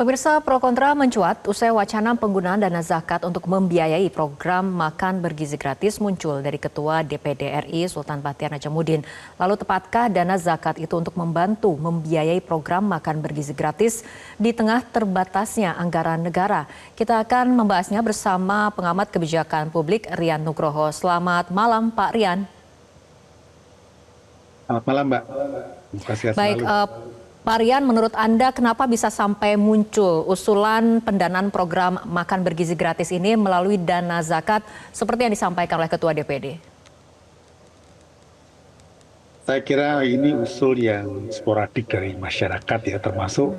Pemirsa, pro kontra mencuat usai wacana penggunaan dana zakat untuk membiayai program makan bergizi gratis muncul dari Ketua DPD RI Sultan Bachtiar Najamuddin. Lalu tepatkah dana zakat itu untuk membantu membiayai program makan bergizi gratis di tengah terbatasnya anggaran negara? Kita akan membahasnya bersama pengamat kebijakan publik Rian Nugroho. Selamat malam Pak Rian. Selamat malam Mbak. Terima kasih Baik, Pak Rian, menurut Anda kenapa bisa sampai muncul usulan pendanaan program makan bergizi gratis ini melalui dana zakat seperti yang disampaikan oleh Ketua DPD? Saya kira ini usul yang sporadik dari masyarakat ya, termasuk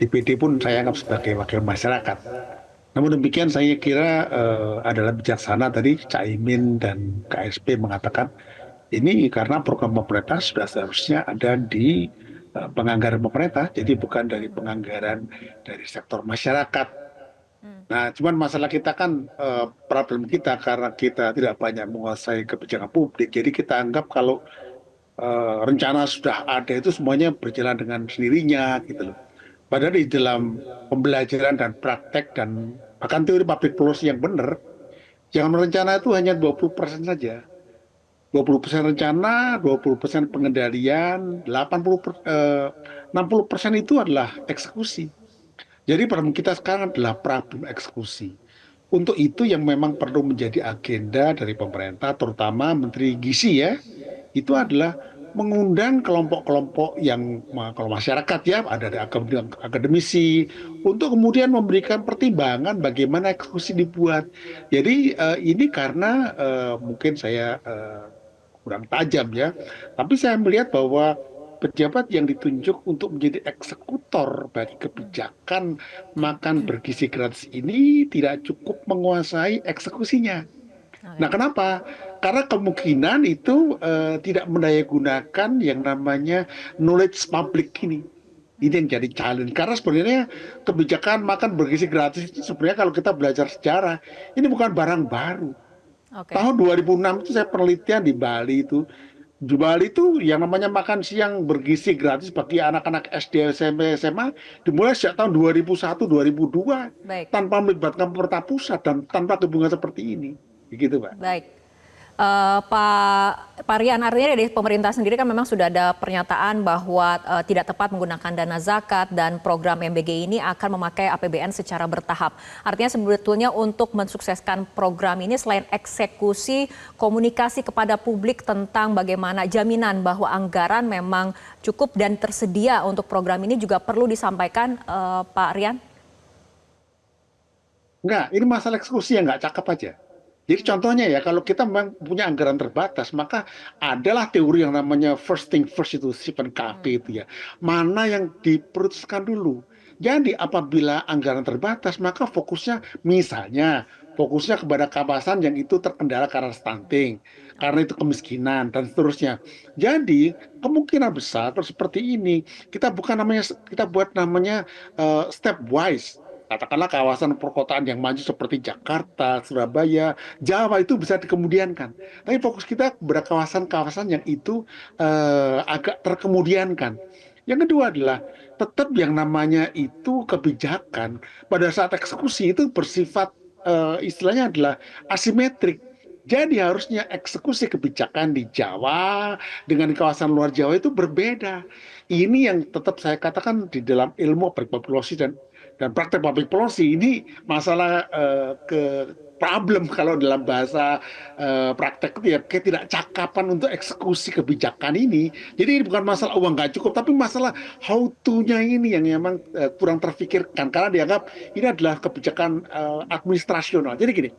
DPD pun saya anggap sebagai wakil masyarakat. Namun demikian saya kira adalah bijaksana tadi Caimin dan KSP mengatakan ini karena program pemerintah sudah seharusnya ada di penganggaran pemerintah, jadi bukan dari penganggaran dari sektor masyarakat. Nah, cuman masalah kita kan problem kita karena kita tidak banyak menguasai kebijakan publik, jadi kita anggap kalau rencana sudah ada itu semuanya berjalan dengan sendirinya gitu loh. Padahal di dalam pembelajaran dan praktek dan bahkan teori public policy yang benar, jangan rencana itu hanya 20% saja. 20% rencana, 20% pengendalian, 60% itu adalah eksekusi. Jadi problem kita sekarang adalah problem eksekusi. Untuk itu yang memang perlu menjadi agenda dari pemerintah, terutama Menteri Gizi ya, itu adalah mengundang kelompok-kelompok yang kalau masyarakat ya, ada akademisi, untuk kemudian memberikan pertimbangan bagaimana eksekusi dibuat. Jadi ini karena mungkin saya kurang tajam ya. Tapi saya melihat bahwa pejabat yang ditunjuk untuk menjadi eksekutor bagi kebijakan makan bergizi gratis ini tidak cukup menguasai eksekusinya. Nah, kenapa? Karena kemungkinan itu tidak mendayagunakan yang namanya knowledge public ini. Ini yang jadi challenge. Karena sebenarnya kebijakan makan bergizi gratis itu sebenarnya kalau kita belajar sejarah, ini bukan barang baru. Tahun 2006 itu saya penelitian di Bali itu. Di Bali itu yang namanya makan siang bergizi gratis bagi anak-anak SD, SMP, SMA dimulai sejak tahun 2001, 2002 Baik. tanpa melibatkan pemerintah pusat dan tanpa hubungan seperti ini. Begitu, Pak. Baik. Pak Rian, artinya dari pemerintah sendiri kan memang sudah ada pernyataan bahwa tidak tepat menggunakan dana zakat dan program MBG ini akan memakai APBN secara bertahap. Artinya sebetulnya untuk mensukseskan program ini selain eksekusi, komunikasi kepada publik tentang bagaimana jaminan bahwa anggaran memang cukup dan tersedia untuk program ini juga perlu disampaikan, Pak Rian? Enggak, ini masalah eksekusi yang nggak cakep aja. Jadi contohnya ya, kalau kita memang punya anggaran terbatas, maka adalah teori yang namanya first thing first itu, Stephen Covey itu ya. Mana yang diprioritaskan dulu. Jadi apabila anggaran terbatas, maka fokusnya misalnya, fokusnya kepada kawasan yang itu terkendala karena stunting, karena itu kemiskinan, dan seterusnya. Jadi kemungkinan besar seperti ini, kita buat namanya stepwise. Katakanlah kawasan perkotaan yang maju seperti Jakarta, Surabaya, Jawa itu bisa dikemudiankan. Tapi fokus kita pada kawasan-kawasan yang itu agak terkemudiankan. Yang kedua adalah tetap yang namanya itu kebijakan pada saat eksekusi itu bersifat istilahnya adalah asimetrik. Jadi harusnya eksekusi kebijakan di Jawa dengan kawasan luar Jawa itu berbeda. Ini yang tetap saya katakan di dalam ilmu public policy dan praktek public policy ini masalah problem kalau dalam bahasa praktek itu ya ketidakcakapan untuk eksekusi kebijakan ini. Jadi ini bukan masalah uang nggak cukup, tapi masalah how to-nya ini yang memang kurang terfikirkan karena dianggap ini adalah kebijakan administrasional. Jadi gini,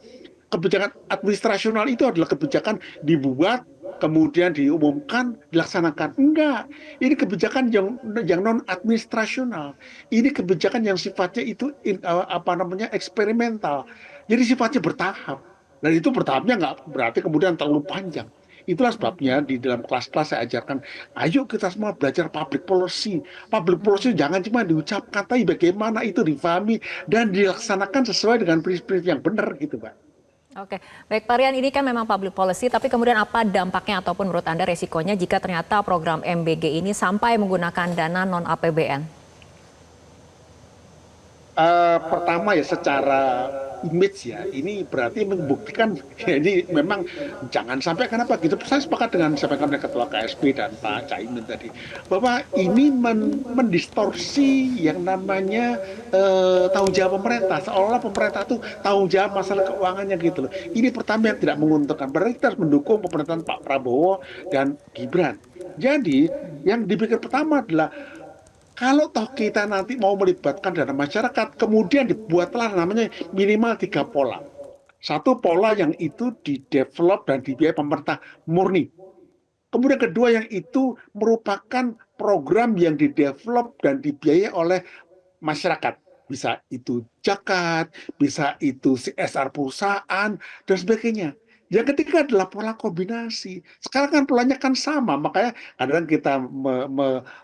kebijakan administrasional itu adalah kebijakan dibuat, kemudian diumumkan, dilaksanakan. Enggak, ini kebijakan yang non administrasional. Ini kebijakan yang sifatnya itu eksperimental. Jadi sifatnya bertahap. Dan itu bertahapnya nggak berarti kemudian terlalu panjang. Itulah sebabnya di dalam kelas-kelas saya ajarkan, ayo kita semua belajar public policy. Public policy jangan cuma diucapkan, tapi bagaimana itu difahami dan dilaksanakan sesuai dengan prinsip-prinsip yang benar gitu, Pak. Oke, baik Pak Rian, ini kan memang public policy, tapi kemudian apa dampaknya ataupun menurut Anda resikonya jika ternyata program MBG ini sampai menggunakan dana non-APBN? Pertama ya secara image ya, ini berarti membuktikan ya ini memang jangan sampai kenapa gitu. Saya sepakat dengan sampaikan oleh Ketua KSP dan Pak Caimin tadi bahwa ini mendistorsi yang namanya tanggung jawab pemerintah, seolah pemerintah tuh tanggung jawab masalah keuangannya gitu loh. Ini pertama yang tidak menguntungkan. Berarti kita harus mendukung pemerintahan Pak Prabowo dan Gibran. Jadi yang dipikir pertama adalah kalau toh kita nanti mau melibatkan dana masyarakat, kemudian dibuatlah namanya minimal 3 pola. Satu pola yang itu didevelop dan dibiayai pemerintah murni. Kemudian kedua yang itu merupakan program yang didevelop dan dibiayai oleh masyarakat. Bisa itu zakat, bisa itu CSR perusahaan, dan sebagainya. Yang ketiga adalah pola kombinasi. Sekarang kan polanya kan sama, makanya kadang kita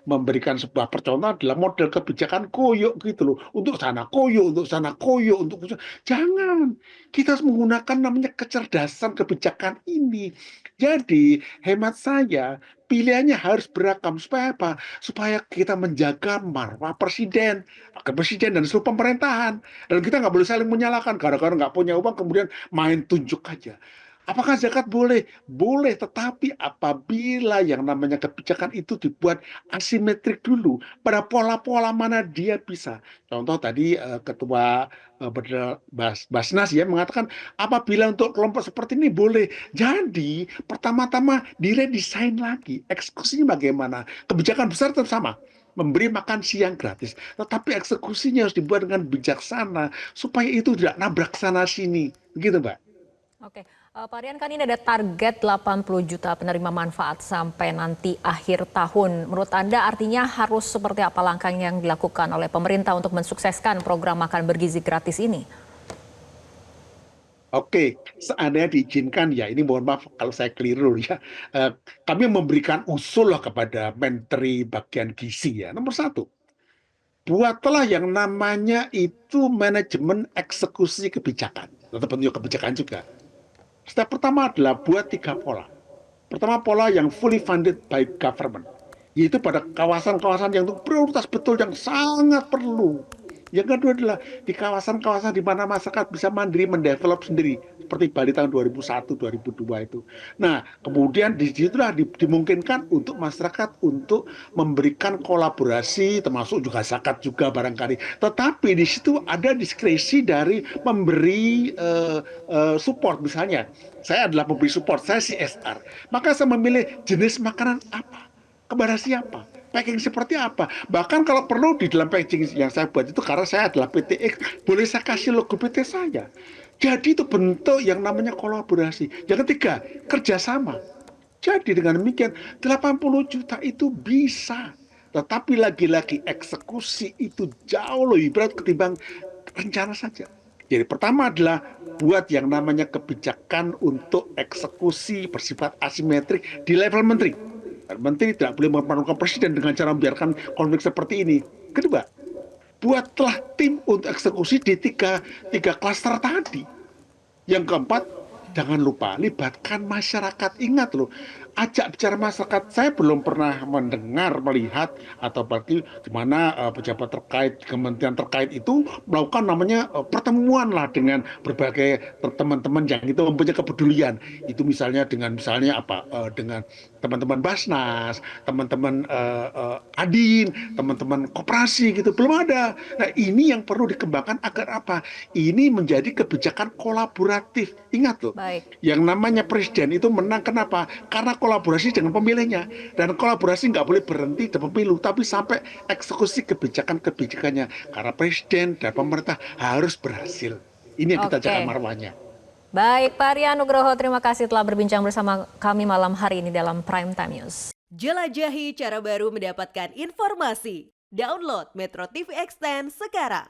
memberikan sebuah percontohan adalah model kebijakan koyo gitu loh. Untuk sana koyo, untuk sana koyo, untuk jangan. Kita harus menggunakan namanya kecerdasan kebijakan ini. Jadi hemat saya pilihannya harus beragam supaya apa? Supaya kita menjaga marwah presiden, wakil presiden dan seluruh pemerintahan. Dan kita nggak boleh saling menyalahkan gara-gara nggak punya uang kemudian main tunjuk aja. Apakah zakat boleh? Boleh, tetapi apabila yang namanya kebijakan itu dibuat asimetrik dulu, pada pola-pola mana dia bisa. Contoh tadi Ketua Basnas ya mengatakan apabila untuk kelompok seperti ini boleh. Jadi pertama-tama diredesain lagi, eksekusinya bagaimana? Kebijakan besar tetap sama, memberi makan siang gratis. Tetapi eksekusinya harus dibuat dengan bijaksana supaya itu tidak nabrak sana sini. Begitu, Mbak. Oke, Pak Rian, kan ini ada target 80 juta penerima manfaat sampai nanti akhir tahun. Menurut Anda artinya harus seperti apa langkah yang dilakukan oleh pemerintah untuk mensukseskan program makan bergizi gratis ini? Oke, seandainya diizinkan ya, ini mohon maaf kalau saya keliru ya. Kami memberikan usul lah kepada Menteri Bagian Gizi ya. Nomor satu, buatlah yang namanya itu manajemen eksekusi kebijakan. Tetap bentuk kebijakan juga. Step pertama adalah buat 3 pola. Pertama, pola yang fully funded by government, yaitu pada kawasan-kawasan yang untuk prioritas betul yang sangat perlu. Yang kedua adalah di kawasan-kawasan di mana masyarakat bisa mandiri mendevelop sendiri, seperti Bali tahun 2001, 2002 itu. Nah, kemudian di situlah dimungkinkan untuk masyarakat untuk memberikan kolaborasi, termasuk juga zakat juga barangkali. Tetapi di situ ada diskresi dari memberi support, misalnya. Saya adalah pemberi support, saya CSR. Maka saya memilih jenis makanan apa, kepada siapa, packing seperti apa. Bahkan kalau perlu di dalam packaging yang saya buat itu, karena saya adalah PTX, boleh saya kasih logo PT saya. Jadi itu bentuk yang namanya kolaborasi. Yang ketiga, kerjasama. Jadi dengan demikian 80 juta itu bisa. Tetapi lagi-lagi eksekusi itu jauh lebih berat ketimbang rencana saja. Jadi pertama adalah buat yang namanya kebijakan untuk eksekusi bersifat asimetrik di level menteri. Menteri tidak boleh mempengaruhi presiden dengan cara membiarkan konflik seperti ini. Kedua, buatlah tim untuk eksekusi di tiga klaster tadi. Yang keempat, jangan lupa libatkan masyarakat. Ingat loh, ajak bicara masyarakat. Saya belum pernah mendengar, melihat, atau bagi di mana pejabat terkait, kementerian terkait itu melakukan namanya pertemuan lah dengan berbagai teman-teman yang itu mempunyai kepedulian. Itu misalnya dengan dengan teman-teman Basnas, teman-teman Kadin, teman-teman koperasi gitu, belum ada. Nah, ini yang perlu dikembangkan agar apa? Ini menjadi kebijakan kolaboratif. Ingat loh, Baik. yang namanya presiden itu menang kenapa? Karena kolaborasi dengan pemilihnya. Dan kolaborasi nggak boleh berhenti di pemilu, tapi sampai eksekusi kebijakan-kebijakannya. Karena presiden dan pemerintah harus berhasil. Ini yang kita jaga Oke. marwahnya. Baik, Pak Rian Nugroho, terima kasih telah berbincang bersama kami malam hari ini dalam Prime Time News. Jelajahi cara baru mendapatkan informasi. Download Metro TV Extend sekarang.